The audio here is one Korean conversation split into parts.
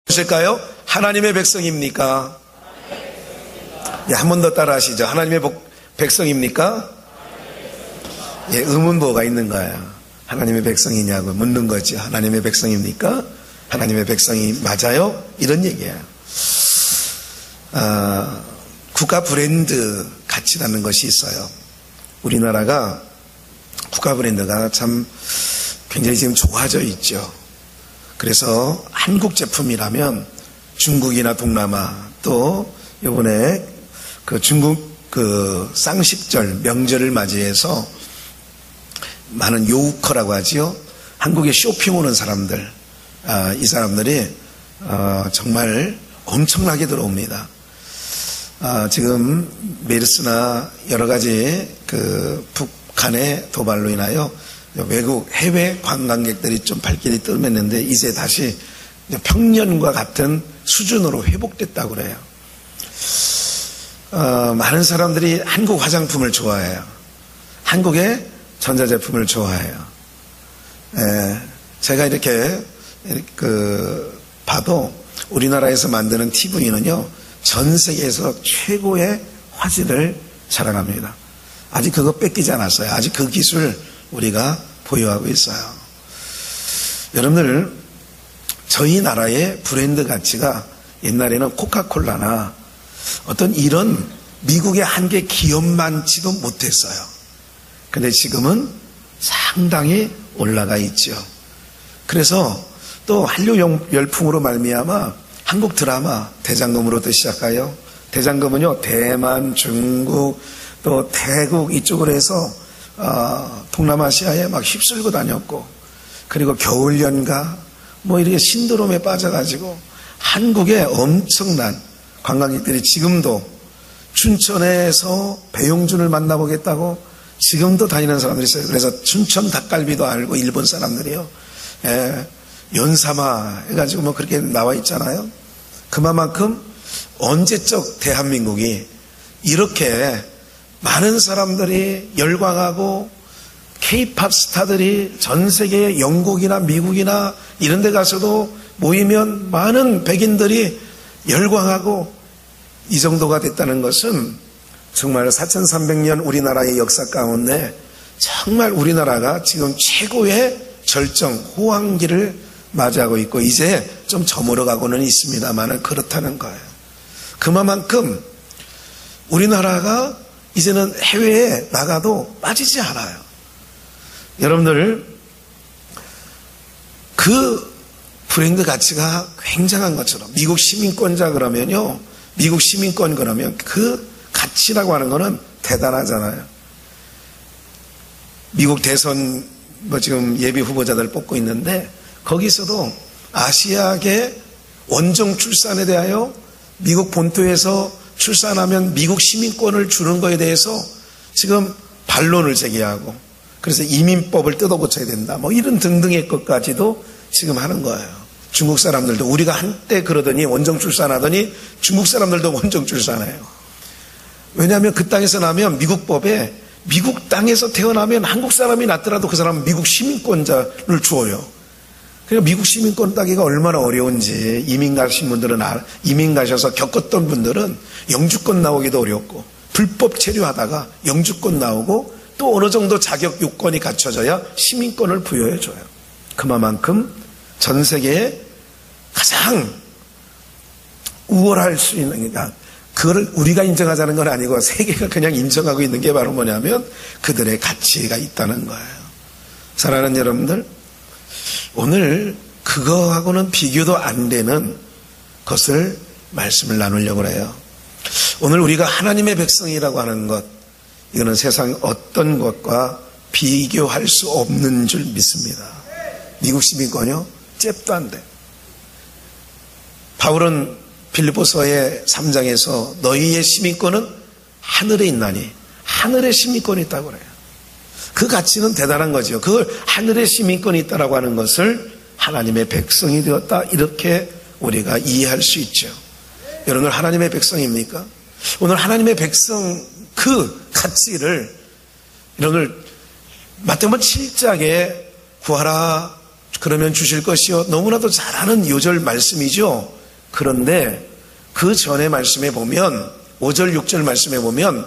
무엇일까요? 하나님의 백성입니까? 예, 한 번 더 따라 하시죠. 하나님의 백성입니까? 예, 의문보가 있는 거예요. 하나님의 백성이냐고 묻는 거지. 하나님의 백성입니까? 하나님의 백성이 맞아요? 이런 얘기예요. 국가 브랜드 가치라는 것이 있어요. 우리나라가 국가 브랜드가 참 굉장히 지금 좋아져 있죠. 그래서 한국 제품이라면 중국이나 동남아, 또 이번에 그 중국 그 쌍십절 명절을 맞이해서 많은 요우커라고 하지요. 한국에 쇼핑 오는 사람들, 이 사람들이 정말 엄청나게 들어옵니다. 지금 메르스나 여러 가지 그 북한의 도발로 인하여 외국 해외 관광객들이 좀 발길이 뜸했는데 이제 다시 평년과 같은 수준으로 회복됐다고 그래요. 많은 사람들이 한국 화장품을 좋아해요. 한국의 전자제품을 좋아해요. 제가 이렇게 봐도 우리나라에서 만드는 TV는요, 전 세계에서 최고의 화질을 자랑합니다. 아직 그거 뺏기지 않았어요. 아직 그 기술 우리가 보유하고 있어요. 여러분들, 저희 나라의 브랜드 가치가 옛날에는 코카콜라나 어떤 이런 미국의 한 개 기업만치도 못했어요. 근데 지금은 상당히 올라가 있죠. 그래서 또 한류 열풍으로 말미암아 한국 드라마 대장금으로도 시작하여, 대장금은요 대만, 중국, 또 태국 이쪽으로 해서 동남아시아에 막 휩쓸고 다녔고, 그리고 겨울연가 뭐 이렇게 신드롬에 빠져가지고 한국에 엄청난 관광객들이 지금도 춘천에서 배용준을 만나보겠다고 지금도 다니는 사람들이 있어요. 그래서 춘천 닭갈비도 알고 일본 사람들이요. 연사마 해가지고 뭐 그렇게 나와 있잖아요. 그만큼 언제적 대한민국이 이렇게 많은 사람들이 열광하고 K-팝 스타들이 전 세계 영국이나 미국이나 이런 데 가서도 모이면 많은 백인들이 열광하고 이 정도가 됐다는 것은 정말 4300년 우리나라의 역사 가운데 정말 우리나라가 지금 최고의 절정, 호황기를 맞이하고 있고 이제 좀 저물어가고는 있습니다만 그렇다는 거예요. 그만큼 우리나라가 이제는 해외에 나가도 빠지지 않아요. 여러분들, 그 브랜드 가치가 굉장한 것처럼 미국 시민권자 그러면요, 미국 시민권 그러면 그 가치라고 하는 거는 대단하잖아요. 미국 대선 뭐 지금 예비 후보자들 뽑고 있는데 거기서도 아시아계 원정 출산에 대하여 미국 본토에서 출산하면 미국 시민권을 주는 거에 대해서 지금 반론을 제기하고, 그래서 이민법을 뜯어고쳐야 된다 뭐 이런 등등의 것까지도 지금 하는 거예요. 중국 사람들도 우리가 한때 그러더니 원정 출산하더니 중국 사람들도 원정 출산해요. 왜냐하면 그 땅에서 나면 미국법에 미국 땅에서 태어나면 한국 사람이 낳더라도 그 사람은 미국 시민권자를 주어요. 그러니까 미국 시민권 따기가 얼마나 어려운지 이민 가신 분들은 이민 가셔서 겪었던 분들은 영주권 나오기도 어렵고, 불법 체류하다가 영주권 나오고 또 어느 정도 자격 요건이 갖춰져야 시민권을 부여해줘요. 그만큼 전 세계에 가장 우월할 수 있는, 그걸 우리가 인정하자는 건 아니고 세계가 그냥 인정하고 있는 게 바로 뭐냐면 그들의 가치가 있다는 거예요. 사랑하는 여러분들, 오늘 그거하고는 비교도 안 되는 것을 말씀을 나누려고 해요. 오늘 우리가 하나님의 백성이라고 하는 것, 이거는 세상 어떤 것과 비교할 수 없는 줄 믿습니다. 미국 시민권이요? 잽도 안 돼. 바울은 빌립보서의 3장에서 너희의 시민권은 하늘에 있나니, 하늘의 시민권이 있다고 그래요. 그 가치는 대단한 거죠. 그걸 하늘의 시민권이 있다라고 하는 것을 하나님의 백성이 되었다, 이렇게 우리가 이해할 수 있죠. 여러분, 하나님의 백성입니까? 오늘 하나님의 백성 그 가치를 여러분들 마태복음 7장에 구하라 그러면 주실 것이요, 너무나도 잘 아는 요절 말씀이죠. 그런데 그 전에 말씀에 보면 5절 6절 말씀에 보면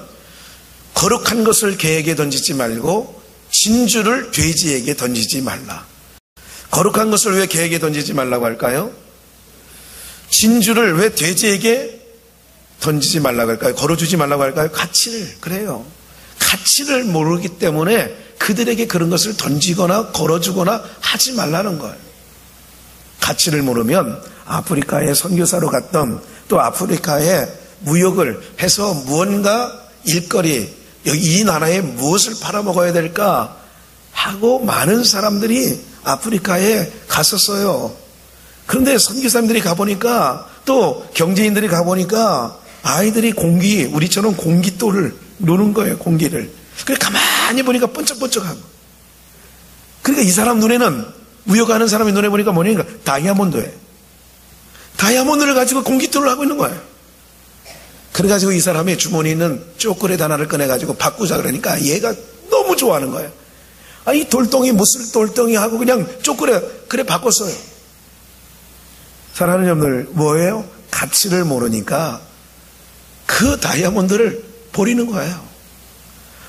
거룩한 것을 개에게 던지지 말고 진주를 돼지에게 던지지 말라. 거룩한 것을 왜 개에게 던지지 말라고 할까요? 진주를 왜 돼지에게 던지지 말라고 할까요? 걸어주지 말라고 할까요? 가치를, 그래요. 가치를 모르기 때문에 그들에게 그런 것을 던지거나 걸어주거나 하지 말라는 거예요. 가치를 모르면 아프리카에 선교사로 갔던, 또 아프리카에 무역을 해서 무언가 일거리, 이 나라에 무엇을 팔아먹어야 될까 하고 많은 사람들이 아프리카에 갔었어요. 그런데 선교사님들이 가보니까, 또 경제인들이 가보니까 아이들이 우리처럼 공깃돌을 노는 거예요. 공기를. 그래 가만히 보니까 번쩍번쩍하고. 그러니까 이 사람 눈에는, 무역하는 사람의 눈에 보니까 뭐냐니까 다이아몬드예요. 다이아몬드를 가지고 공깃돌을 하고 있는 거예요. 그래가지고 이 사람의 주머니에 있는 초콜릿 하나를 꺼내가지고 바꾸자 그러니까 얘가 너무 좋아하는 거예요. 이 돌덩이 무슨 돌덩이 하고 그냥 초콜릿 그래 바꿨어요. 사랑하는 여러분들, 뭐예요? 가치를 모르니까 그 다이아몬드를 버리는 거예요.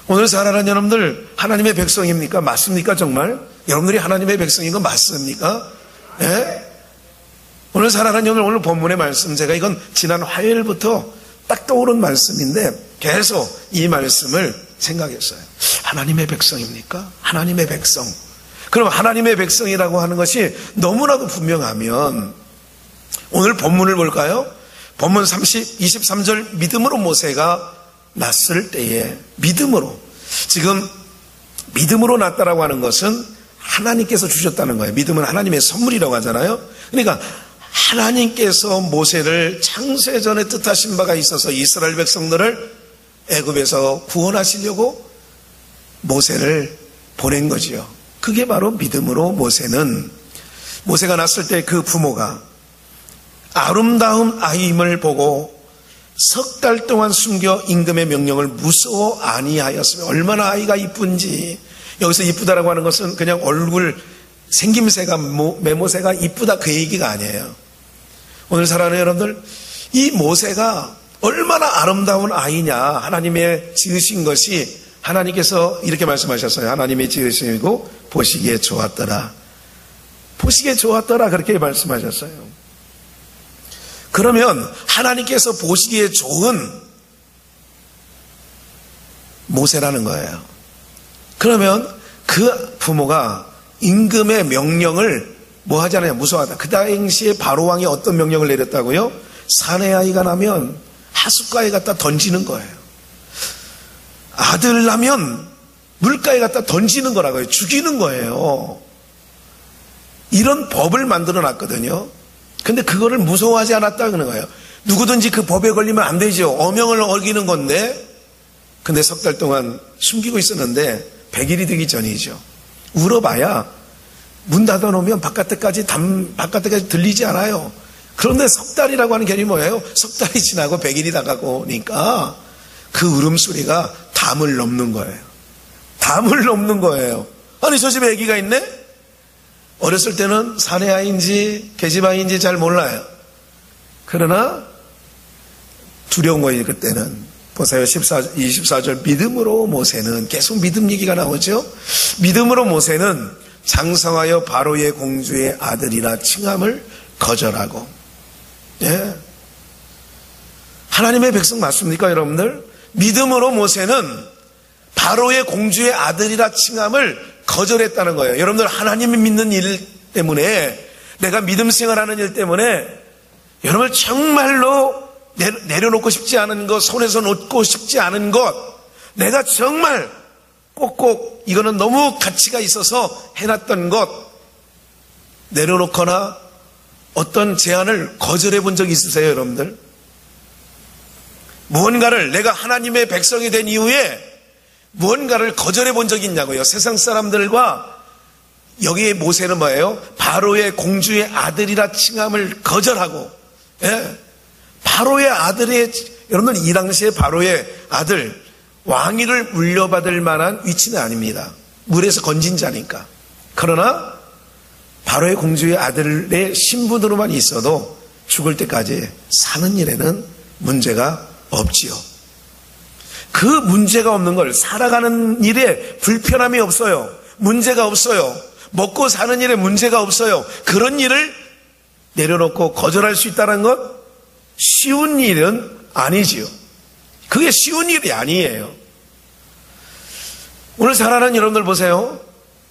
오늘 사랑하는 여러분들, 하나님의 백성입니까? 맞습니까? 정말? 여러분들이 하나님의 백성인 거 맞습니까? 예? 오늘 사랑하는 여러분들, 오늘 본문의 말씀, 제가 이건 지난 화요일부터 딱 떠오른 말씀인데 계속 이 말씀을 생각했어요. 하나님의 백성입니까? 하나님의 백성. 그럼 하나님의 백성이라고 하는 것이 너무나도 분명하면 오늘 본문을 볼까요? 본문 23절 믿음으로 모세가 났을 때에, 믿음으로, 지금 믿음으로 났다라고 하는 것은 하나님께서 주셨다는 거예요. 믿음은 하나님의 선물이라고 하잖아요. 그러니까 하나님께서 모세를 창세전에 뜻하신 바가 있어서 이스라엘 백성들을 애굽에서 구원하시려고 모세를 보낸 거지요. 그게 바로 믿음으로 모세가 났을 때 그 부모가 아름다운 아이임을 보고 석 달 동안 숨겨 임금의 명령을 무서워 아니하였으며, 얼마나 아이가 이쁜지. 여기서 이쁘다라고 하는 것은 그냥 얼굴 생김새가, 메모새가 이쁘다 그 얘기가 아니에요. 오늘 사랑하는 여러분들, 이 모세가 얼마나 아름다운 아이냐. 하나님의 지으신 것이, 하나님께서 이렇게 말씀하셨어요. 하나님의 지으시고 보시기에 좋았더라. 보시기에 좋았더라 그렇게 말씀하셨어요. 그러면 하나님께서 보시기에 좋은 모세라는 거예요. 그러면 그 부모가 임금의 명령을 뭐 하잖아요. 무서워하다. 그 당시에 바로왕이 어떤 명령을 내렸다고요? 사내 아이가 나면 하숫가에 갖다 던지는 거예요. 아들 나면 물가에 갖다 던지는 거라고요. 죽이는 거예요. 이런 법을 만들어 놨거든요. 근데 그거를 무서워하지 않았다는 거예요. 누구든지 그 법에 걸리면 안 되죠. 어명을 어기는 건데. 근데 석 달 동안 숨기고 있었는데 100일이 되기 전이죠. 울어봐야 문 닫아놓으면 바깥에까지 들리지 않아요. 그런데 석 달이라고 하는 개념이 뭐예요? 석 달이 지나고 100일이 다가오니까 그 울음소리가 담을 넘는 거예요. 담을 넘는 거예요. 아니, 저 집에 아기가 있네? 어렸을 때는 사내 아이인지 계집 아이인지 잘 몰라요. 그러나 두려운 거예요. 그때는. 보세요. 24절 믿음으로 모세는, 계속 믿음 얘기가 나오죠. 믿음으로 모세는 장성하여 바로의 공주의 아들이라 칭함을 거절하고. 예. 하나님의 백성 맞습니까, 여러분들? 믿음으로 모세는 바로의 공주의 아들이라 칭함을 거절했다는 거예요. 여러분들, 하나님을 믿는 일 때문에, 내가 믿음 생활하는 일 때문에 여러분을 정말로 내려놓고 싶지 않은 것, 손에서 놓고 싶지 않은 것, 내가 정말 꼭꼭 이거는 너무 가치가 있어서 해놨던 것 내려놓거나 어떤 제안을 거절해 본 적이 있으세요, 여러분들? 무언가를, 내가 하나님의 백성이 된 이후에 무언가를 거절해 본 적이 있냐고요. 세상 사람들과 여기에 모세는 뭐예요? 바로의 공주의 아들이라 칭함을 거절하고, 예? 바로의 아들의, 여러분, 이 당시에 바로의 아들, 왕위를 물려받을 만한 위치는 아닙니다. 물에서 건진 자니까. 그러나 바로의 공주의 아들의 신분으로만 있어도 죽을 때까지 사는 일에는 문제가 없지요. 그 문제가 없는 걸, 살아가는 일에 불편함이 없어요. 문제가 없어요. 먹고 사는 일에 문제가 없어요. 그런 일을 내려놓고 거절할 수 있다는 것, 쉬운 일은 아니지요. 그게 쉬운 일이 아니에요. 오늘 살아가는 여러분들 보세요.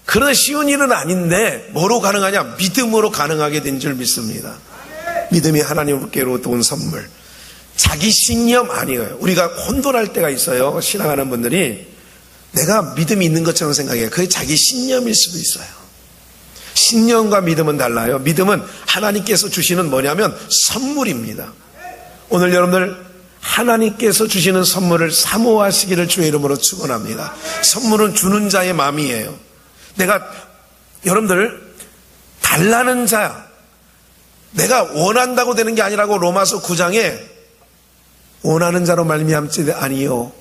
그러나 쉬운 일은 아닌데 뭐로 가능하냐? 믿음으로 가능하게 된 줄 믿습니다. 믿음이 하나님께로부터 온 선물. 자기 신념 아니에요. 우리가 혼돈할 때가 있어요. 신앙하는 분들이 내가 믿음이 있는 것처럼 생각해요. 그게 자기 신념일 수도 있어요. 신념과 믿음은 달라요. 믿음은 하나님께서 주시는 뭐냐면 선물입니다. 오늘 여러분들 하나님께서 주시는 선물을 사모하시기를 주의 이름으로 축원합니다. 선물은 주는 자의 마음이에요. 내가 여러분들 달라는 자, 내가 원한다고 되는 게 아니라고 로마서 9장에 원하는 자로 말미암지도 아니요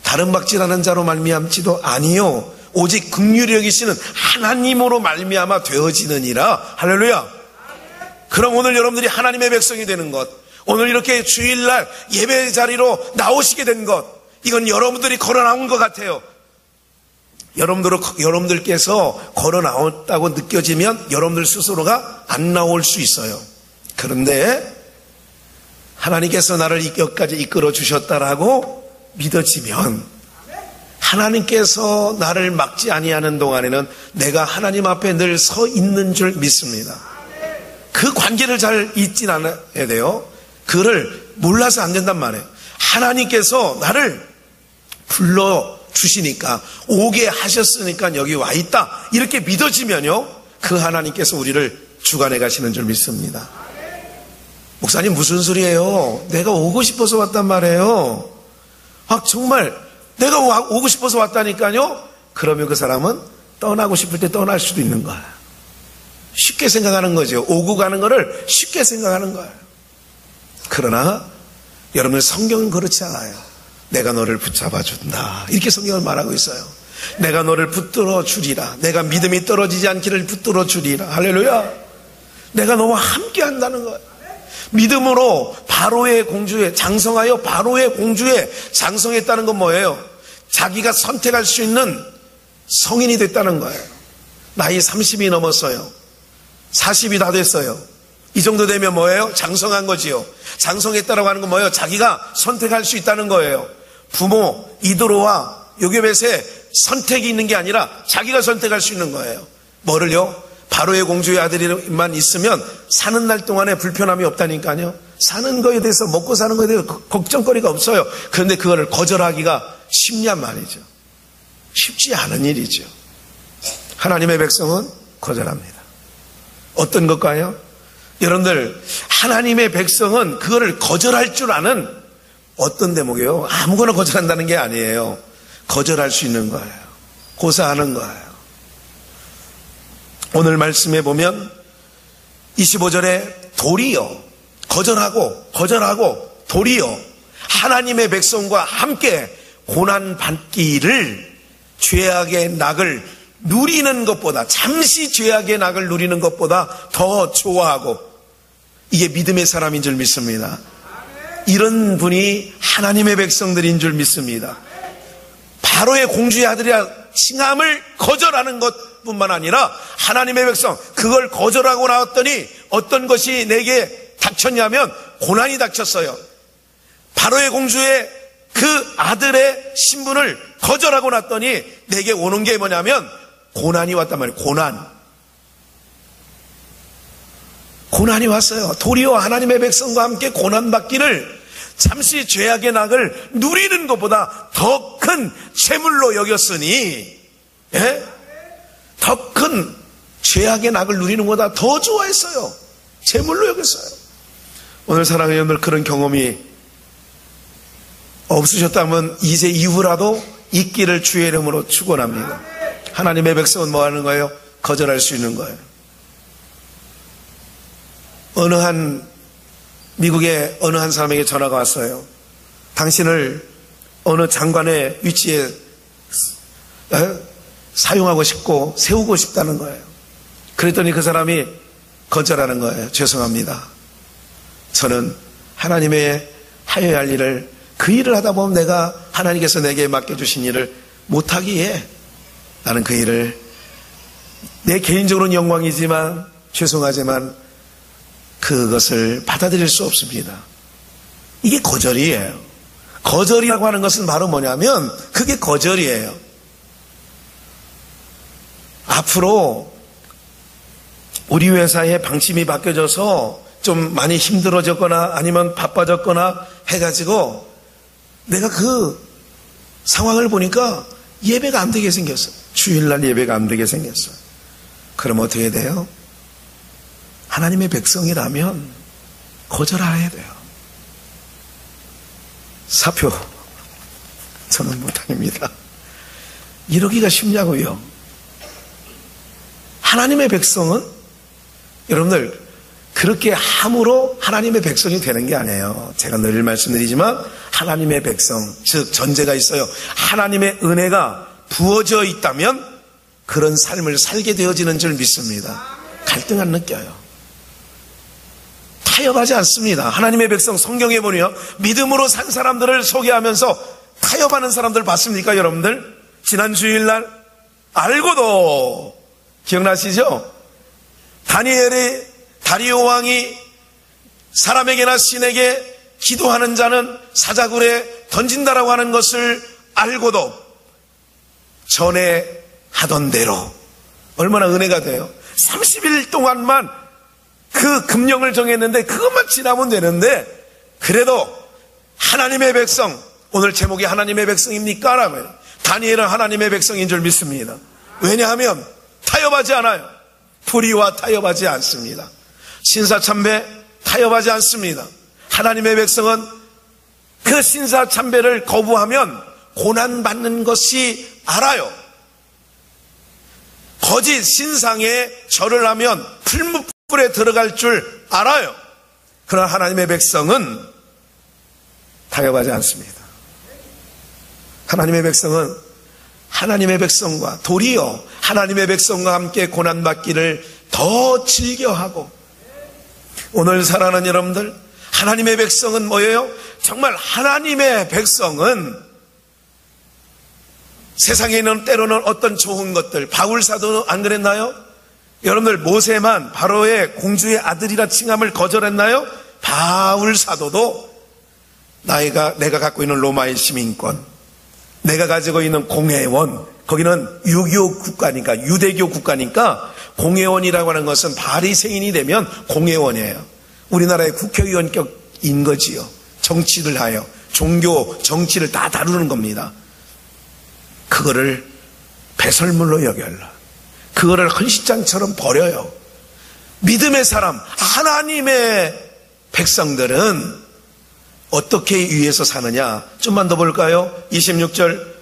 다른 박질하는 자로 말미암지도 아니요 오직 긍휼히 여기시는 하나님으로 말미암아 되어지느니라. 할렐루야. 그럼 오늘 여러분들이 하나님의 백성이 되는 것, 오늘 이렇게 주일날 예배 자리로 나오시게 된 것, 이건 여러분들이 걸어 나온 것 같아요. 여러분들께서 걸어 나왔다고 느껴지면 여러분들 스스로가 안 나올 수 있어요. 그런데 하나님께서 나를 여기까지 이끌어 주셨다라고 믿어지면, 하나님께서 나를 막지 아니하는 동안에는 내가 하나님 앞에 늘 서 있는 줄 믿습니다. 그 관계를 잘 잊진 않아야 돼요. 그를 몰라서 안 된단 말이에요. 하나님께서 나를 불러주시니까, 오게 하셨으니까 여기 와 있다, 이렇게 믿어지면요, 그 하나님께서 우리를 주관해 가시는 줄 믿습니다. 목사님 무슨 소리예요? 내가 오고 싶어서 왔단 말이에요. 정말 내가 오고 싶어서 왔다니까요. 그러면 그 사람은 떠나고 싶을 때 떠날 수도 있는 거예요. 쉽게 생각하는 거죠. 오고 가는 거를 쉽게 생각하는 거예요. 그러나 여러분, 성경은 그렇지 않아요. 내가 너를 붙잡아 준다, 이렇게 성경을 말하고 있어요. 내가 너를 붙들어 주리라. 내가 믿음이 떨어지지 않기를 붙들어 주리라. 할렐루야. 내가 너와 함께 한다는 거예요. 믿음으로 바로의 공주에 장성하여 바로의 공주에 장성했다는 건 뭐예요? 자기가 선택할 수 있는 성인이 됐다는 거예요. 나이 30이 넘었어요. 40이 다 됐어요. 이 정도 되면 뭐예요? 장성한 거지요. 장성했다라고 하는 건 뭐예요? 자기가 선택할 수 있다는 거예요. 부모 이도로와 요게벳의 선택이 있는 게 아니라 자기가 선택할 수 있는 거예요. 뭐를요? 바로의 공주의 아들만 있으면 사는 날 동안에 불편함이 없다니까요. 사는 거에 대해서, 먹고 사는 거에 대해서 걱정거리가 없어요. 그런데 그거를 거절하기가 쉽냔 말이죠. 쉽지 않은 일이죠. 하나님의 백성은 거절합니다. 어떤 것과요? 여러분들, 하나님의 백성은 그거를 거절할 줄 아는 어떤 대목이에요? 아무거나 거절한다는 게 아니에요. 거절할 수 있는 거예요. 고사하는 거예요. 오늘 말씀해 보면 25절에 도리어, 거절하고 도리어 하나님의 백성과 함께 고난받기를 죄악의 낙을 누리는 것보다, 잠시 죄악의 낙을 누리는 것보다 더 좋아하고, 이게 믿음의 사람인 줄 믿습니다. 이런 분이 하나님의 백성들인 줄 믿습니다. 바로의 공주의 아들이라 칭함을 거절하는 것뿐만 아니라 하나님의 백성, 그걸 거절하고 나왔더니 어떤 것이 내게 닥쳤냐면 고난이 닥쳤어요. 바로의 공주의 그 아들의 신분을 거절하고 났더니 내게 오는 게 뭐냐면 고난이 왔단 말이에요. 고난이 왔어요. 도리어 하나님의 백성과 함께 고난받기를, 잠시 죄악의 낙을 누리는 것보다 더 큰 재물로 여겼으니, 더 큰 죄악의 낙을 누리는 것보다 더 좋아했어요. 재물로 여겼어요. 오늘 사랑하는 여러분들, 그런 경험이 없으셨다면 이제 이후라도 있기를 주의 이름으로 축원합니다. 하나님의 백성은 뭐 하는 거예요? 거절할 수 있는 거예요. 미국의 어느 한 사람에게 전화가 왔어요. 당신을 어느 장관의 위치에 사용하고 싶고 세우고 싶다는 거예요. 그랬더니 그 사람이 거절하는 거예요. 죄송합니다. 저는 하나님의 하여야 할 일을, 그 일을 하다 보면 내가 하나님께서 내게 맡겨주신 일을 못하기에 나는 그 일을 내 개인적으로는 영광이지만 죄송하지만 그것을 받아들일 수 없습니다. 이게 거절이에요. 거절이라고 하는 것은 바로 뭐냐면 그게 거절이에요. 앞으로 우리 회사에 방침이 바뀌어져서 좀 많이 힘들어졌거나 아니면 바빠졌거나 해가지고 내가 그 상황을 보니까 예배가 안 되게 생겼어. 주일날 예배가 안 되게 생겼어. 그럼 어떻게 돼요? 하나님의 백성이라면 거절해야 돼요. 사표 저는 못합니다. 이러기가 쉽냐고요. 하나님의 백성은 여러분들 그렇게 함으로 하나님의 백성이 되는 게 아니에요. 제가 늘 말씀드리지만 하나님의 백성, 즉 전제가 있어요. 하나님의 은혜가 부어져 있다면 그런 삶을 살게 되어지는 줄 믿습니다. 갈등 안 느껴요. 타협하지 않습니다. 하나님의 백성 성경에 보면 믿음으로 산 사람들을 소개하면서 타협하는 사람들 봤습니까, 여러분들? 지난 주일날 알고도 기억나시죠? 다리오 왕이 사람에게나 신에게 기도하는 자는 사자굴에 던진다라고 하는 것을 알고도 전에 하던 대로 얼마나 은혜가 돼요. 30일 동안만 그 금령을 정했는데 그것만 지나면 되는데 그래도 하나님의 백성, 오늘 제목이 하나님의 백성입니까? 라면 다니엘은 하나님의 백성인 줄 믿습니다. 왜냐하면 타협하지 않아요. 불의와 타협하지 않습니다. 신사참배 타협하지 않습니다. 하나님의 백성은 그 신사참배를 거부하면 고난받는 것이 알아요. 거짓 신상에 절을 하면 풀무불에 들어갈 줄 알아요. 그러나 하나님의 백성은 타협하지 않습니다. 하나님의 백성은 하나님의 백성과 도리어 하나님의 백성과 함께 고난받기를 더 즐겨하고, 오늘 살아가는 여러분들, 하나님의 백성은 뭐예요? 정말 하나님의 백성은 세상에 있는 때로는 어떤 좋은 것들, 바울 사도는 안 그랬나요? 여러분들 모세만 바로의 공주의 아들이라 칭함을 거절했나요? 바울 사도도 내가 갖고 있는 로마의 시민권, 내가 가지고 있는 공회원, 거기는 유교 국가니까, 유대교 국가니까 공회원이라고 하는 것은 바리새인이 되면 공회원이에요. 우리나라의 국회의원격인 거지요. 정치를 하여 종교, 정치를 다 다루는 겁니다. 그거를 배설물로 여겨라. 그거를 헌신장처럼 버려요. 믿음의 사람, 하나님의 백성들은 어떻게 위에서 사느냐? 좀만 더 볼까요? 26절.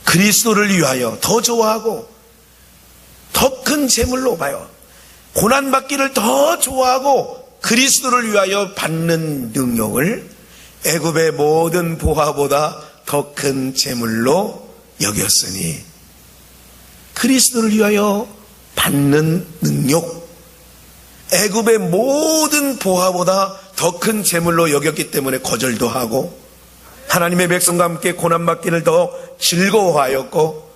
그리스도를 위하여 더 좋아하고 더 큰 재물로 봐요. 고난받기를 더 좋아하고 그리스도를 위하여 받는 능력을 애굽의 모든 보화보다 더 큰 재물로 여겼으니, 그리스도를 위하여 받는 능력, 애굽의 모든 보화보다 더 큰 재물로 여겼기 때문에 거절도 하고 하나님의 백성과 함께 고난받기를 더 즐거워하였고,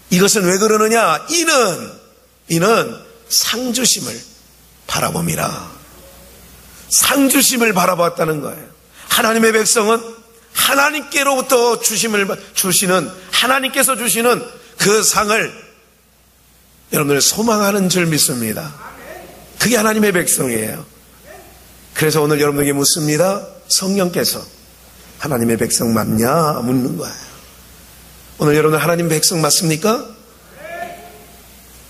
이것은 왜 그러느냐? 이는 상주심을 바라봅니다. 상주심을 바라봤다는 거예요. 하나님의 백성은 하나님께로부터 주시는 하나님께서 주시는 그 상을 여러분들 소망하는 줄 믿습니다. 그게 하나님의 백성이에요. 그래서 오늘 여러분에게 묻습니다. 성령께서 하나님의 백성 맞냐? 묻는 거예요. 오늘 여러분 하나님 백성 맞습니까?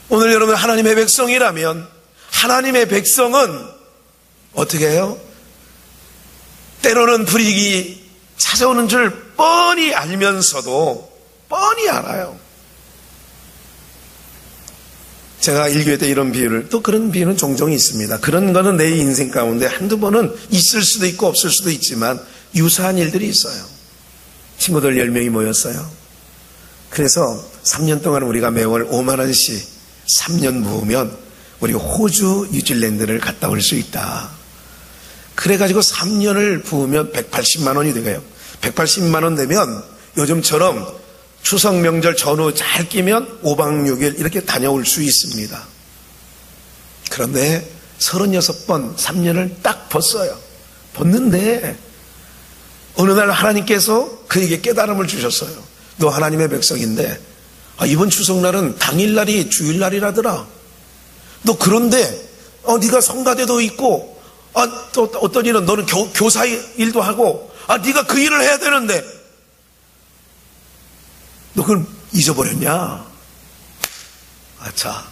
오늘 여러분 하나님의 백성이라면 하나님의 백성은 어떻게 해요? 때로는 불이익이 찾아오는 줄 뻔히 알면서도 뻔히 알아요. 제가 1교회 때 이런 비유를, 또 그런 비유는 종종 있습니다. 그런 거는 내 인생 가운데 한두 번은 있을 수도 있고 없을 수도 있지만 유사한 일들이 있어요. 친구들 10명이 모였어요. 그래서 3년 동안 우리가 매월 5만 원씩 3년 모으면 우리 호주, 뉴질랜드를 갔다 올 수 있다. 그래가지고 3년을 부으면 180만 원이 돼요. 180만 원 되면 요즘처럼 추석 명절 전후 잘 끼면 5박 6일 이렇게 다녀올 수 있습니다. 그런데 36번 3년을 딱 벗어요. 벗는데 어느 날 하나님께서 그에게 깨달음을 주셨어요. 너 하나님의 백성인데 이번 추석날은 당일날이 주일날이라더라. 너 그런데 네가 성가대도 있고 또 어떤 일은 너는 교사 일도 하고 네가 그 일을 해야 되는데 너 그걸 잊어버렸냐? 자,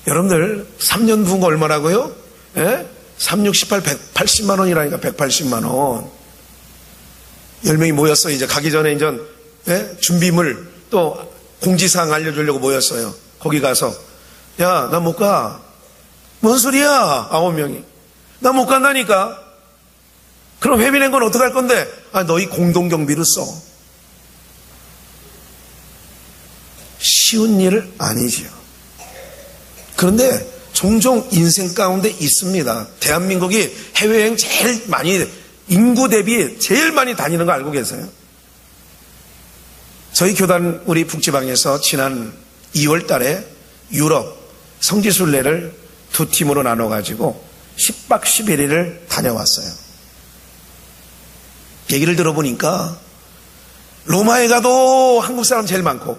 여러분들 3년 부은 거 얼마라고요? 3, 6, 18, 180만 원이라니까. 180만 원. 10명이 모였어. 이제 가기 전에 이제 준비물 또 공지사항 알려주려고 모였어요. 거기 가서 야, 나 못 가. 뭔 소리야? 9명이. 나 못 간다니까. 그럼 회비 낸 건 어떡할 건데? 너희 공동경비로 써. 쉬운 일 아니지요. 그런데 종종 인생 가운데 있습니다. 대한민국이 해외여행 제일 많이, 인구 대비 제일 많이 다니는 거 알고 계세요? 저희 교단 우리 북지방에서 지난 2월 달에 유럽 성지순례를 두 팀으로 나눠가지고 10박 11일을 다녀왔어요. 얘기를 들어보니까 로마에 가도 한국 사람 제일 많고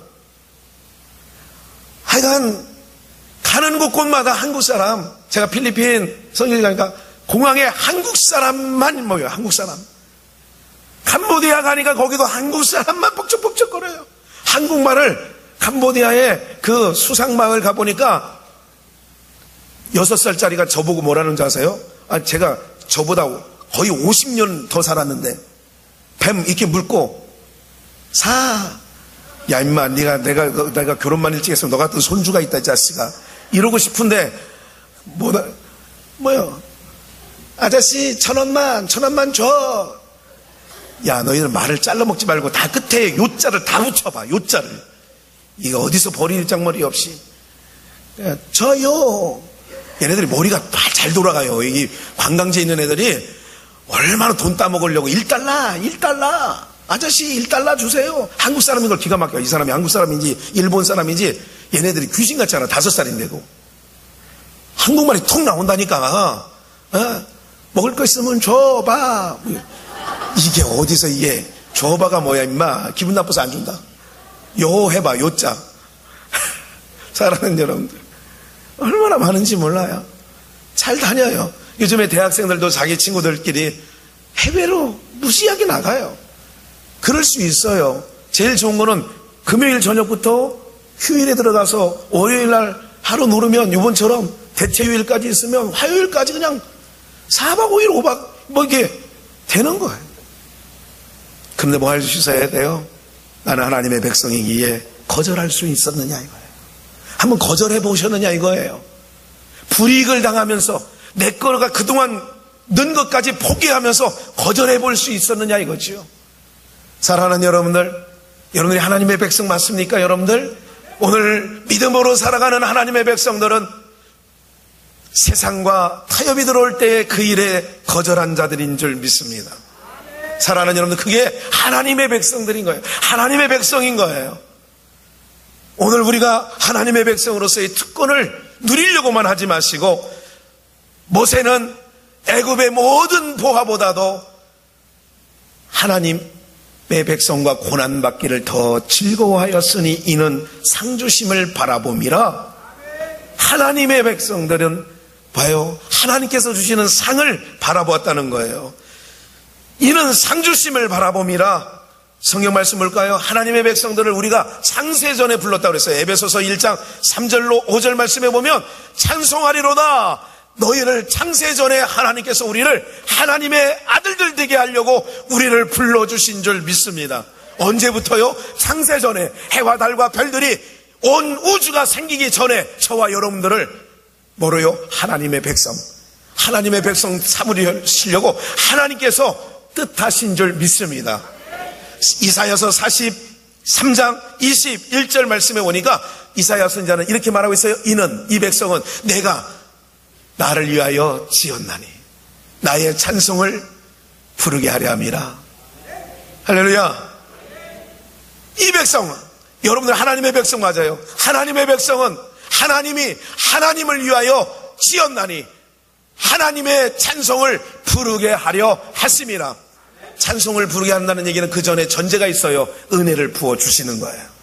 하여간 가는 곳곳마다 한국 사람, 제가 필리핀 성지순례 가니까 공항에 한국 사람만 모여요. 한국 사람. 캄보디아 가니까 거기도 한국 사람만 뻑적뻑적거려요. 한국말을 캄보디아의 그 수상마을 가보니까 6살짜리가 저보고 뭐라는 줄 아세요? 제가 저보다 거의 50년 더 살았는데 뱀 이렇게 물고 야 임마 내가 결혼만 일찍 했으면 너 같은 손주가 있다 이 자식아 이러고 싶은데 뭐요? 아저씨 1,000원만 줘. 야 너희들 말을 잘라먹지 말고 다 끝에 요자를 다 붙여봐. 요자를. 이거 어디서 버릴 장머리 없이 저요. 얘네들이 머리가 잘 돌아가요. 이 관광지에 있는 애들이 얼마나 돈 따먹으려고 1달러 아저씨 1달러 주세요. 한국 사람인 걸 기가 막혀. 이 사람이 한국 사람인지 일본 사람인지 얘네들이 귀신같이 알아. 5살인데도 한국말이 톡 나온다니까. 먹을 거 있으면 줘봐. 이게 어디서 이게 줘봐가 뭐야 임마. 기분 나빠서 안 준다. 요 해봐. 요자. 사랑하는 여러분들 얼마나 많은지 몰라요. 잘 다녀요. 요즘에 대학생들도 자기 친구들끼리 해외로 무시하게 나가요. 그럴 수 있어요. 제일 좋은 거는 금요일 저녁부터 휴일에 들어가서 월요일날 하루 놀으면 이번처럼 대체휴일까지 있으면 화요일까지 그냥 4박 5일 5박 뭐 이게 되는 거예요. 그런데 뭐 할 수 있어야 돼요? 나는 하나님의 백성이기에 거절할 수 있었느냐 이거예요. 한번 거절해 보셨느냐 이거예요. 불이익을 당하면서 내 거가 그동안 는 것까지 포기하면서 거절해 볼 수 있었느냐 이거지요. 사랑하는 여러분들이 하나님의 백성 맞습니까? 여러분들 오늘 믿음으로 살아가는 하나님의 백성들은 세상과 타협이 들어올 때에 그 일에 거절한 자들인 줄 믿습니다. 사랑하는 여러분들 그게 하나님의 백성들인 거예요. 하나님의 백성인 거예요. 오늘 우리가 하나님의 백성으로서의 특권을 누리려고만 하지 마시고 모세는 애굽의 모든 보화보다도 하나님의 백성과 고난받기를 더 즐거워하였으니 이는 상주심을 바라봄이라. 하나님의 백성들은 봐요. 하나님께서 주시는 상을 바라보았다는 거예요. 이는 상주심을 바라봄이라. 성경 말씀 볼까요? 하나님의 백성들을 우리가 창세전에 불렀다고 그랬어요. 에베소서 1장 3절로 5절 말씀에 보면 찬송하리로다. 너희를 창세전에 하나님께서 우리를 하나님의 아들들 되게 하려고 우리를 불러주신 줄 믿습니다. 언제부터요? 창세전에 해와 달과 별들이 온 우주가 생기기 전에 저와 여러분들을 뭐로요? 하나님의 백성 삼으시려고 하나님께서 뜻하신 줄 믿습니다. 이사야서 43장 21절 말씀에 보니까 이사야 선지자는 이렇게 말하고 있어요. 이 백성은 내가 나를 위하여 지었나니 나의 찬송을 부르게 하려 함이라. 할렐루야. 이 백성은, 여러분들 하나님의 백성 맞아요. 하나님의 백성은 하나님이 하나님을 위하여 지었나니 하나님의 찬송을 부르게 하려 하심이라. 찬송을 부르게 한다는 얘기는 그 전에 전제가 있어요. 은혜를 부어주시는 거예요.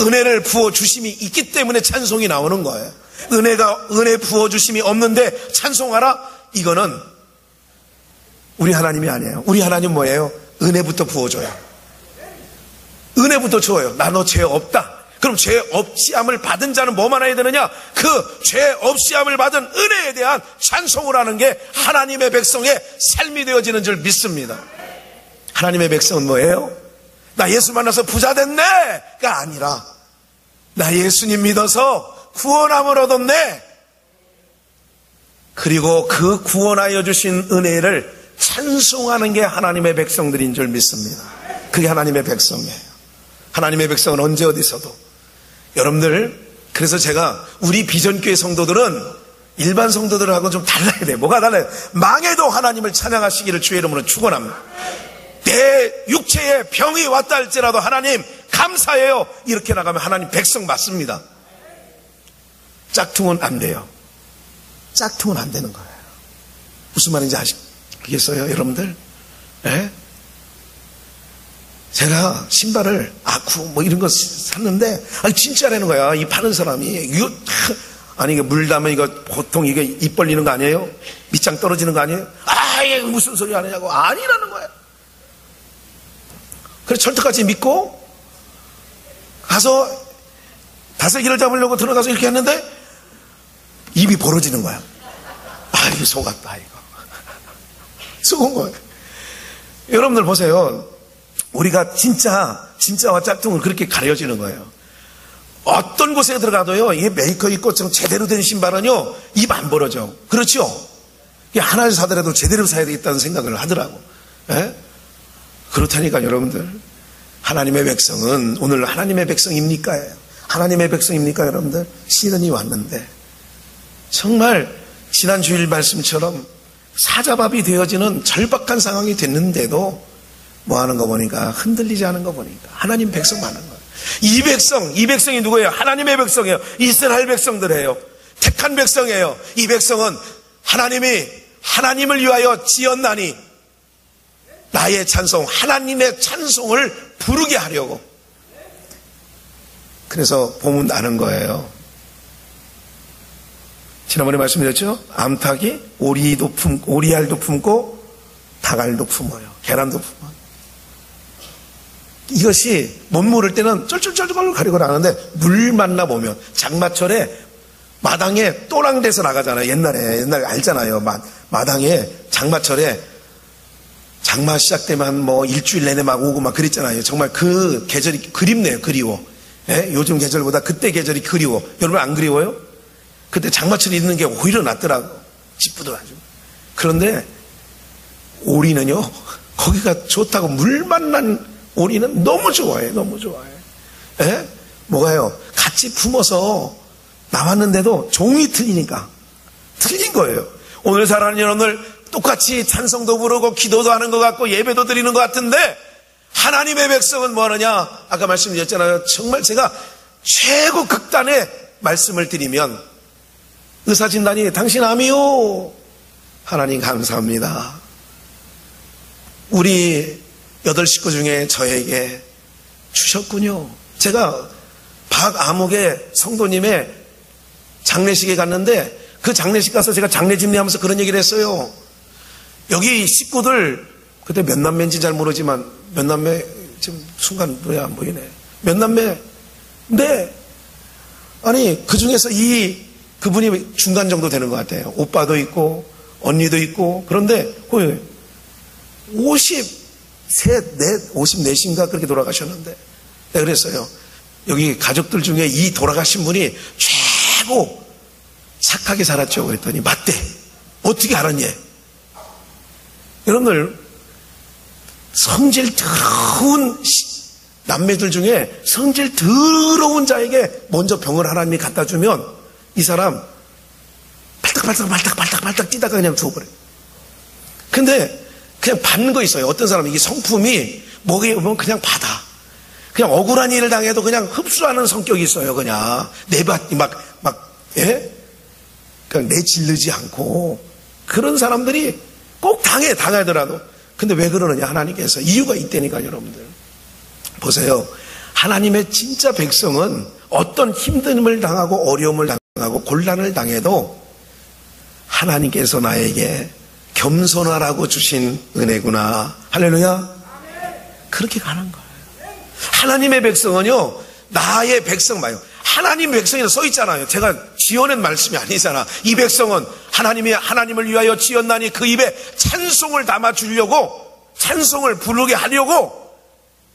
은혜를 부어주심이 있기 때문에 찬송이 나오는 거예요. 은혜 부어주심이 없는데 찬송하라? 이거는 우리 하나님이 아니에요. 우리 하나님 뭐예요? 은혜부터 부어줘요. 은혜부터 줘요. 나 너 죄 없다. 그럼 죄 없이함을 받은 자는 뭐만 해야 되느냐? 그 죄 없이함을 받은 은혜에 대한 찬송을 하는 게 하나님의 백성의 삶이 되어지는 줄 믿습니다. 하나님의 백성은 뭐예요? 나 예수 만나서 부자 됐네가 아니라 나 예수님 믿어서 구원함을 얻었네. 그리고 그 구원하여 주신 은혜를 찬송하는 게 하나님의 백성들인 줄 믿습니다. 그게 하나님의 백성이에요. 하나님의 백성은 언제 어디서도. 여러분들, 그래서 제가 우리 비전교회 성도들은 일반 성도들하고 좀 달라야 돼요. 뭐가 달라요? 망해도 하나님을 찬양하시기를 주의 이름으로 축원합니다. 내 육체에 병이 왔다 할지라도 하나님 감사해요. 이렇게 나가면 하나님 백성 맞습니다. 짝퉁은 안 돼요. 짝퉁은 안 되는 거예요. 무슨 말인지 아시겠어요, 여러분들? 네? 제가 신발을 아쿠 뭐 이런 거 샀는데 진짜라는 거야. 이 파는 사람이 이거 아니 이게 물다면 이거 보통 이게 입 벌리는 거 아니에요? 밑장 떨어지는 거 아니에요? 이게 무슨 소리 하느냐고. 아니라는 거야. 그래서 철떡같이 믿고 가서 다슬기를 잡으려고 들어가서 이렇게 했는데 입이 벌어지는 거야. 이거 속았다 이거. 속은 거예요. 여러분들 보세요. 우리가 진짜와 짝퉁을 그렇게 가려지는 거예요. 어떤 곳에 들어가도요, 이게 메이커 있고 제대로 된 신발은요, 입 안 벌어져. 그렇죠? 하나를 사더라도 제대로 사야 되겠다는 생각을 하더라고. 예? 그렇다니까 여러분들. 하나님의 백성은 오늘 하나님의 백성입니까? 하나님의 백성입니까, 여러분들? 시련이 왔는데. 정말 지난 주일 말씀처럼 사자밥이 되어지는 절박한 상황이 됐는데도 뭐 하는 거 보니까 흔들리지 않은 거 보니까 하나님 백성 많은 거예요. 이 백성이 누구예요? 하나님의 백성이에요. 이스라엘 백성들이에요. 택한 백성이에요. 이 백성은 하나님이 하나님을 위하여 지었나니 나의 찬송, 하나님의 찬송을 부르게 하려고. 그래서 봄은 나는 거예요. 지난번에 말씀드렸죠? 암탉이 오리알도 품고 닭알도 품어요. 계란도 품어요. 이것이 못 모를 때는 쩔쩔쩔쩔 가리고 나가는데 물 만나 보면 장마철에 마당에 또랑대서 나가잖아요. 옛날에 알잖아요. 마당에 장마철에 장마 시작되면 뭐 일주일 내내 막 오고 막 그랬잖아요. 정말 그 계절이 그립네요. 그리워. 예? 요즘 계절보다 그때 계절이 그리워. 여러분 안 그리워요? 그때 장마철에 있는 게 오히려 낫더라고. 기쁘더라고. 그런데 오리는요, 거기가 좋다고 물 만난 오리는 너무 좋아해. 너무 좋아해. 예? 뭐가요? 같이 품어서 나왔는데도 종이 틀리니까 틀린 거예요. 오늘 살아가는 여러분들 똑같이 찬송도 부르고 기도도 하는 것 같고 예배도 드리는 것 같은데 하나님의 백성은 뭐 하느냐? 아까 말씀드렸잖아요. 정말 제가 최고 극단의 말씀을 드리면 의사진단이 당신 암이요. 하나님 감사합니다. 우리 8식구 중에 저에게 주셨군요. 제가 박아목의 성도님의 장례식에 갔는데 그 장례식 가서 제가 장례 집례하면서 그런 얘기를 했어요. 여기 식구들 그때 몇 남매인지 잘 모르지만 몇 남매 지금 순간 뭐야 안 보이네. 몇 남매. 근데 아니 그 중에서 그분이 중간 정도 되는 것 같아요. 오빠도 있고 언니도 있고 그런데 54인가 그렇게 돌아가셨는데 내가 그랬어요. 여기 가족들 중에 이 돌아가신 분이 최고 착하게 살았죠. 그랬더니 맞대. 어떻게 알았니? 여러분들 성질 더러운 남매들 중에 성질 더러운 자에게 먼저 병을 하나님이 갖다 주면 이 사람 발딱발딱 뛰다가 그냥 죽어버려요. 근데 그냥 받는 거 있어요. 어떤 사람은 이게 성품이 목에 오면 그냥 받아. 그냥 억울한 일을 당해도 그냥 흡수하는 성격이 있어요. 그냥 그냥 내질르지 않고 그런 사람들이 꼭 당하더라도. 근데 왜 그러느냐? 하나님께서 이유가 있다니까요, 여러분들. 보세요. 하나님의 진짜 백성은 어떤 힘듦을 당하고 어려움을 당하고 곤란을 당해도 하나님께서 나에게 겸손하라고 주신 은혜구나. 할렐루야. 그렇게 가는 거예요. 하나님의 백성은요, 나의 백성 말고 하나님 백성이라 써 있잖아요. 제가 지어낸 말씀이 아니잖아. 이 백성은 하나님을 위하여 지었나니 그 입에 찬송을 담아 주려고, 찬송을 부르게 하려고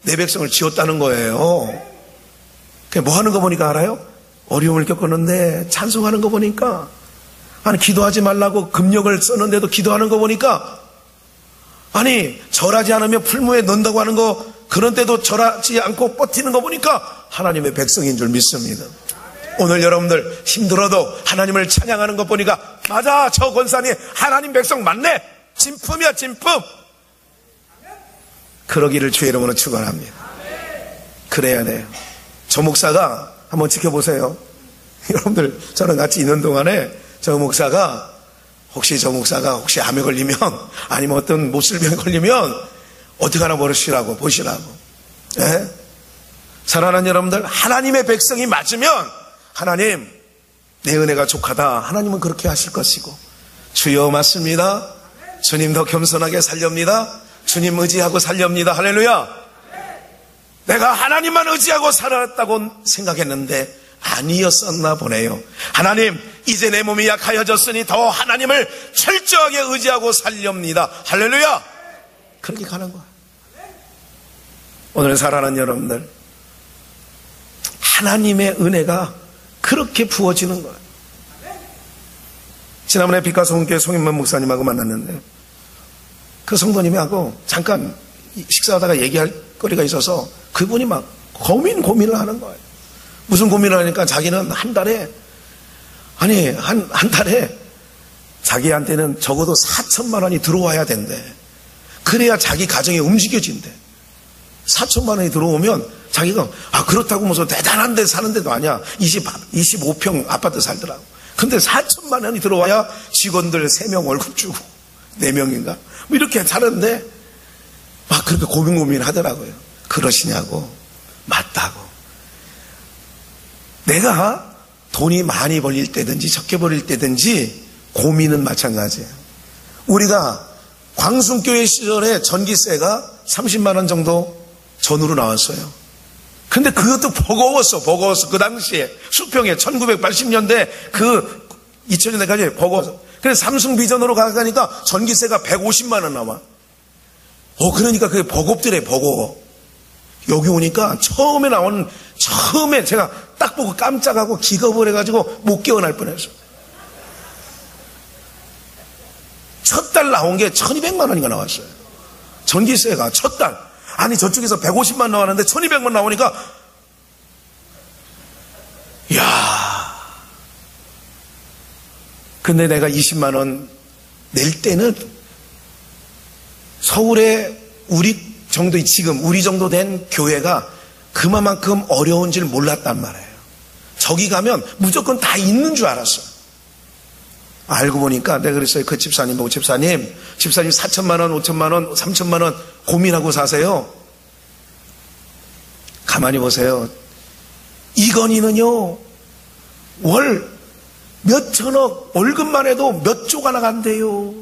내 백성을 지었다는 거예요. 뭐 하는 거 보니까 알아요? 어려움을 겪었는데 찬송하는 거 보니까, 아니 기도하지 말라고 금력을 썼는데도 기도하는 거 보니까, 아니 절하지 않으면 풀무에 넣는다고 하는 거 그런데도 절하지 않고 버티는 거 보니까 하나님의 백성인 줄 믿습니다. 오늘 여러분들 힘들어도 하나님을 찬양하는 거 보니까, 맞아, 저 권사님 하나님 백성 맞네, 진품이야 진품. 그러기를 주의 이름으로 축원합니다. 그래야 돼요. 저 목사가 한번 지켜보세요. 여러분들 저랑 같이 있는 동안에 저 목사가 혹시 암에 걸리면, 아니면 어떤 못쓸병에 걸리면 어떻게 하나 보시라고. 예? 사랑하는 여러분들, 하나님의 백성이 맞으면 하나님 내 은혜가 족하다, 하나님은 그렇게 하실 것이고, 주여 맞습니다, 주님 더 겸손하게 살렵니다, 주님 의지하고 살렵니다. 할렐루야. 내가 하나님만 의지하고 살았다고 생각했는데 아니었었나 보네요. 하나님, 이제 내 몸이 약하여졌으니 더 하나님을 철저하게 의지하고 살렵니다. 할렐루야. 그렇게 가는 거야. 오늘 사랑하는 여러분들, 하나님의 은혜가 그렇게 부어지는 거예요. 지난번에 빛과 소금교회 송인만 목사님하고 만났는데, 그 성도님하고 잠깐 식사하다가 얘기할 거리가 있어서 그분이 막 고민을 하는 거예요. 무슨 고민을 하니까 자기는 한 달에 자기한테는 적어도 4천만 원이 들어와야 된대. 그래야 자기 가정이 움직여진대. 4천만 원이 들어오면 자기가 그렇다고 무슨 대단한 데 사는 데도 아니야. 25평 아파트 살더라고. 근데 4천만 원이 들어와야 직원들 3명 월급 주고 4명인가 뭐 이렇게 사는데 막 그렇게 고민 하더라고요. 그러시냐고. 맞다고. 내가 돈이 많이 벌릴 때든지 적게 벌릴 때든지 고민은 마찬가지예요. 우리가 광순교회 시절에 전기세가 30만 원 정도 전후로 나왔어요. 근데 그것도 버거웠어. 그 당시에 수평에 1980년대 2000년대까지 버거웠어. 그래서 삼성 비전으로 가니까 전기세가 150만 원 나와. 그러니까 그게 버겁더래, 버거워. 여기 오니까 처음에 제가 딱 보고 깜짝하고 기겁을 해가지고 못 깨어날 뻔했어. 첫 달 나온 게 1200만 원인가 나왔어요. 전기세가 첫 달. 아니 저쪽에서 150만 나왔는데 1200만 나오니까, 이야. 근데 내가 20만 원 낼 때는 서울에 우리 정도 된 교회가 그만큼 어려운 줄 몰랐단 말이에요. 저기 가면 무조건 다 있는 줄 알았어. 알고 보니까 내가 그랬어요. 그 집사님 보고, 집사님 4천만 원, 5천만 원, 3천만 원 고민하고 사세요. 가만히 보세요. 이건희는요, 월 몇 천억 월급만 해도 몇 조가 나간대요.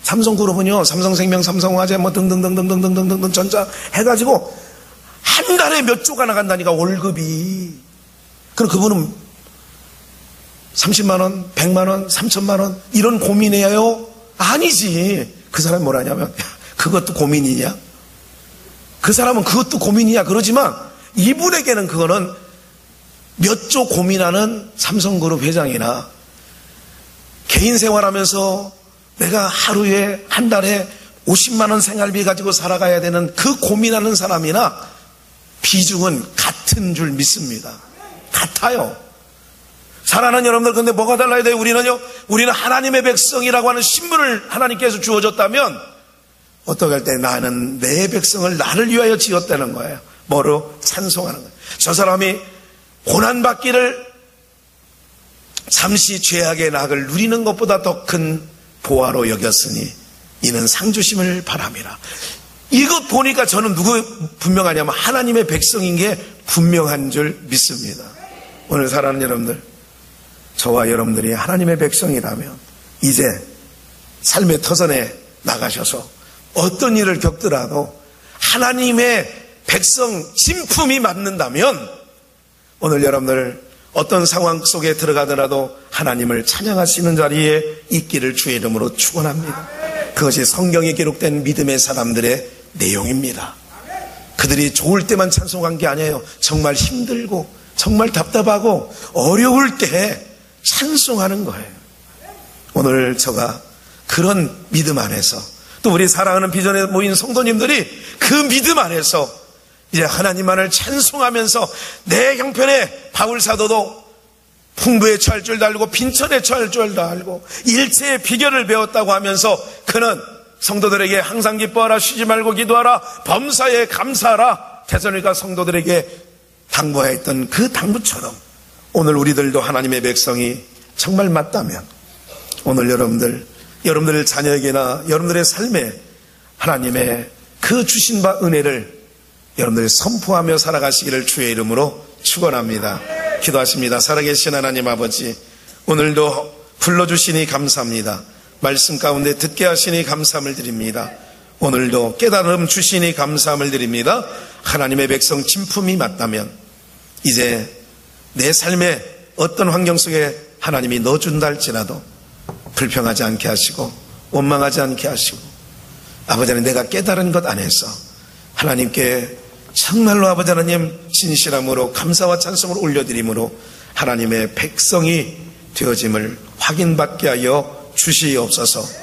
삼성그룹은요, 삼성생명, 삼성화재 뭐 등등등등등등등등 전자 해가지고 한 달에 몇 조가 나간다니까, 월급이. 그럼 그분은 30만 원, 100만 원, 3천만 원 이런 고민해요? 아니지. 그 사람이 뭐라냐면, 그것도 고민이냐? 그 사람은 그것도 고민이냐 그러지만, 이분에게는 그거는 몇 조 고민하는 삼성그룹 회장이나 개인 생활하면서 내가 하루에 한 달에 50만 원 생활비 가지고 살아가야 되는 그 고민하는 사람이나 비중은 같은 줄 믿습니다. 같아요. 사랑하는 여러분들, 근데 뭐가 달라야 돼요? 우리는 하나님의 백성이라고 하는 신분을 하나님께서 주어줬다면 어떻게 할 때 나는 내 백성을 나를 위하여 지었다는 거예요. 뭐로? 찬송하는 거예요. 저 사람이 고난받기를 잠시 죄악의 낙을 누리는 것보다 더 큰 보화로 여겼으니 이는 상 주심을 바람이라. 이것 보니까 저는 누구 분명하냐면 하나님의 백성인 게 분명한 줄 믿습니다. 오늘 사랑하는 여러분들, 저와 여러분들이 하나님의 백성이라면 이제 삶의 터전에 나가셔서 어떤 일을 겪더라도 하나님의 백성 진품이 맞는다면 오늘 여러분들 어떤 상황 속에 들어가더라도 하나님을 찬양하시는 자리에 있기를 주의 이름으로 축원합니다. 그것이 성경에 기록된 믿음의 사람들의 내용입니다. 그들이 좋을 때만 찬송한 게 아니에요. 정말 힘들고 정말 답답하고 어려울 때 찬송하는 거예요. 오늘 저가 그런 믿음 안에서 또 우리 사랑하는 비전에 모인 성도님들이 그 믿음 안에서 이제 하나님만을 찬송하면서 내 형편에 바울 사도도 풍부에 처할 줄도 알고 빈천에 처할 줄도 알고 일체의 비결을 배웠다고 하면서 그는 성도들에게 항상 기뻐하라, 쉬지 말고 기도하라, 범사에 감사하라, 데살로니가 성도들에게 당부했던 그 당부처럼 오늘 우리들도 하나님의 백성이 정말 맞다면 오늘 여러분들 자녀에게나 여러분들의 삶에 하나님의 그 주신 바 은혜를 여러분들이 선포하며 살아가시기를 주의 이름으로 축원합니다. 기도하십니다. 살아계신 하나님 아버지, 오늘도 불러주시니 감사합니다. 말씀 가운데 듣게 하시니 감사함을 드립니다. 오늘도 깨달음 주시니 감사함을 드립니다. 하나님의 백성 진품이 맞다면 이제 내 삶에 어떤 환경 속에 하나님이 넣어준다 할지라도 불평하지 않게 하시고 원망하지 않게 하시고 아버지 하나님, 내가 깨달은 것 안에서 하나님께 정말로 아버지 하나님 진실함으로 감사와 찬송을 올려드림으로 하나님의 백성이 되어짐을 확인받게 하여 주시옵소서.